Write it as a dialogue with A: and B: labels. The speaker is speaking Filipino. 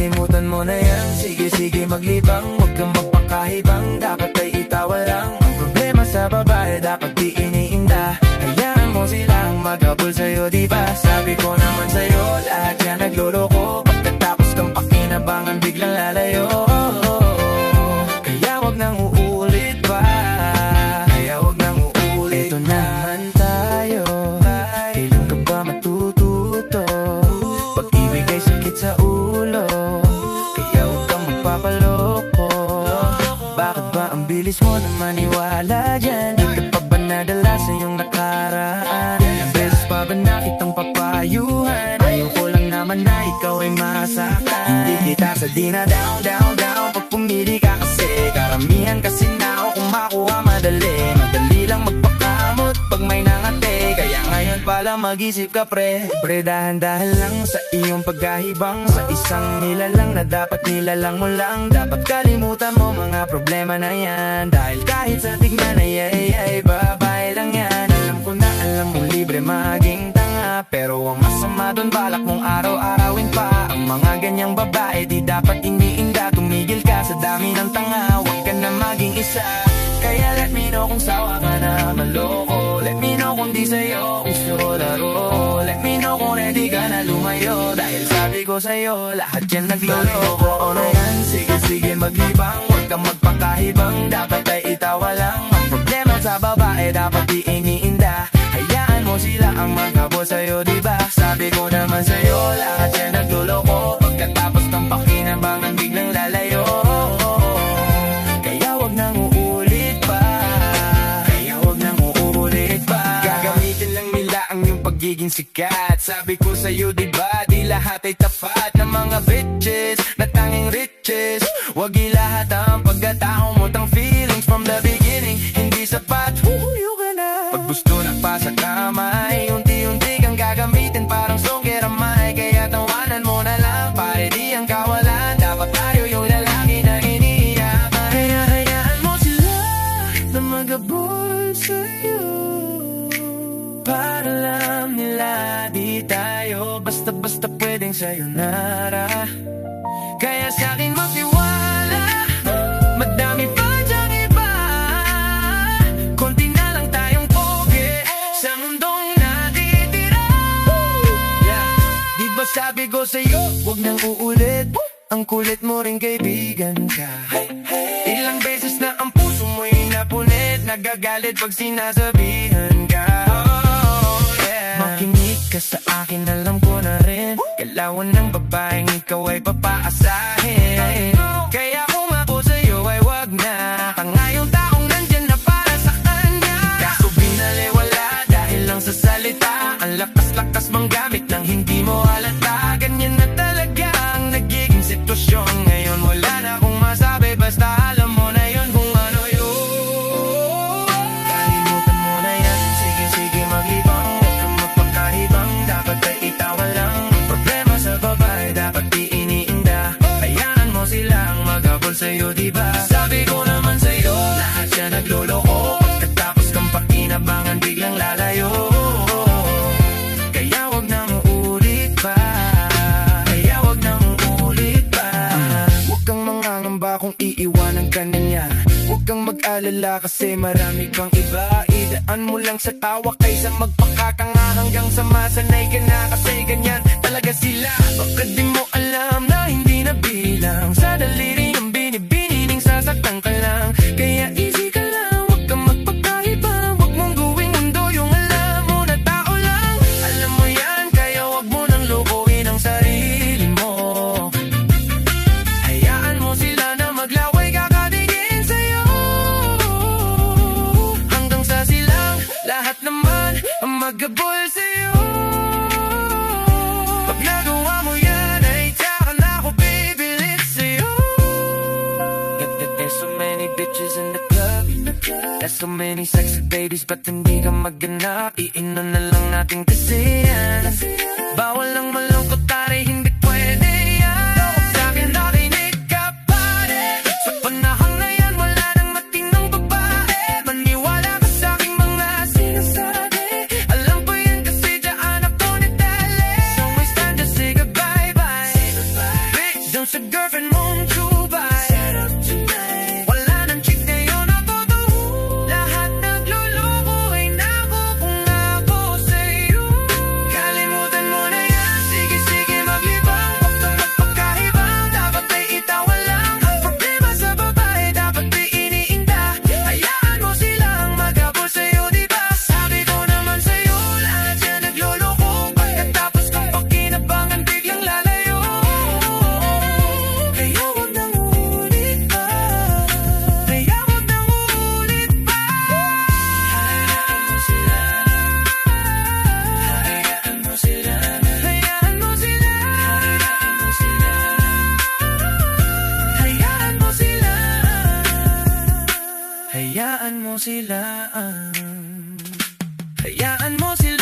A: Kalimutan mo na yan, sige maglibang. Huwag kang magpakahibang, dapat ay itawa lang. Ang problema sa babae, dapat di iniinda. Hayaan mo silang maghabol sa'yo, diba? Sabi ko naman sa'yo, lahat yan nagluloko. Pagkatapos kang pakinabangan, biglang lalayo. Kaya wag nang uulit pa, kaya wag nang uulit. Ito naman tayo, kailan ka ba matututo? Pag-ibig ay sakit sa ulo, kaya wag kang magpapaloko. Bakit ba ang bilis mo na maniwala dyan? Di ka pa ba nadala sa iyong nakaraan? Ilang beses pa ba na kitang papayuhan? Ayoko lang naman na ikaw ay masaktan. Hindi kita sa down pag pumili ka kasi. Karamihan kasi na ako kung makuha madali. Madali lang magpakamot pag may nangate. Kaya ngayon pala mag-isip ka pre. Dahan-dahan lang sa iyong paghahibang. Sa isang nilalang na dapat nilalang mo lang. Dapat kalimutan mo mga problema na yan. Dahil kahit sa tignan ay babae lang yan. Alam ko na alam mo libre maging tanga. Pero ang masama dun balak mong araw-arawin pa. Ang mga ganyang babae di dapat iniinda. Tumigil ka sa dami ng tanga, huwag ka na maging isa. Kaya let me know kung sawa ka na maloko. Let me know kung di sa'yo gusto laro. Let me know kung ready ka na lumayo. Dahil sabi ko sa'yo, lahat yan nagloloko. O na yan, sige maglibang. Huwag kang magpakahibang, dapat ay itawa lang. Ang problema sa babae, dapat di iniinda. Hayaan mo sila ang maghabol sa'yo, diba? Sabi ko naman sa'yo, lahat yan nagloloko. Pagkatapos ng pakinabangan, biglang lalayo. Kaya wag nang uulit pa, kaya wag nang uulit pa. Gagamitin lang nila ang iyong pagiging sikat. Sabi ko sa'yo, diba, di lahat ay tapat ng mga bitches na tanging riches. Wag ilahat ang pagkatao mo, tang feelings from the beginning. Hindi sapat, huhuyo ka na. Pag gusto na pa sa kamay, unti-unti kang gagamitin parang songkeramay. Kaya tawanan mo na lang, pare di ang kawalan. Dapat tayo yung lalaki na iniiyakan. Kaya hayaan mo sila na maghabol sa'yo. Para lang nila di tayo basta-basta pwedeng sayonara. Kaya sa'kin magtiwala, madami pa dyang iba. Konti na lang tayong pogi sa mundong natitira. Diba sabi ko sa'yo, huwag nang uulit. Ang kulit mo rin kaibigan ka. Ilang beses na ang puso mo'y napunit. Nagagalit pag sinasabihan ka. Makinig ka sa akin, alam ko na rin. Kalawan ng babaeng ikaw ay papaasahin. Kaya kung ako sa'yo ay wag na. Tanga yung taong nandyan na para sa kanya. Kaso binaliwala dahil lang sa salita. Ang lakas-lakas manggamit nang hindi mo halata. Ganyan na talaga ang nagiging sitwasyon. Ngayon wala na akong masabi, basta alam mo na yun kung ano yun. Kalimutan mo na yan, sige maglibang. Huwag kang magpakahibang, dapat ay itawa lang. Ang problema sa babae, dapat di iniinda. Hayaan mo silang maghabol sa'yo, diba? Sabi ko naman sa'yo, lahat siya nagloloko. Pagkatapos kang pakinabangan, biglang lalayo. Kaya wag nang uulit pa, kaya wag nang uulit pa. Huwag kang mangangamba kung iiwanan ka na niya. Huwag kang mag-alala kasi marami pang iba. Idaan mo lang sa tawa kaysa magpakakanga. Hanggang sa masanay ka na kasi ganyan talaga sila. Baka di mo alam na hindi na bilang sa daliri ng binibining sasaktan ka lang. Kaya easy ka lang, huwag kang magpakahibang. Huwag mong gawing mundo yung alam mo na tao lang. Alam mo yan, kaya huwag mo nang lokohin ang sarili mo. Hayaan mo sila na maglaway, kakatingin sa'yo. Hanggang sa silang lahat naman ang maghabol sa'yo. Pag nagawa mo yan ay tsaka na ako bibilit sa'yo. There's so many bitches in the club. There's so many sexy babies, ba't hindi ka magganap? Iinom na lang natin kasi yan. Bawal lang malungkot, tari hindi pwede yan. Sa'kin nakinig ka pare. Sa panahon na yan wala nang matinong babae. Maniwala ka sa'king mga sinasabi. Alam ko yan kasi dyan ako ni Tele. So it's time to say goodbye bye. Bitch, don't you Hayaan mo sila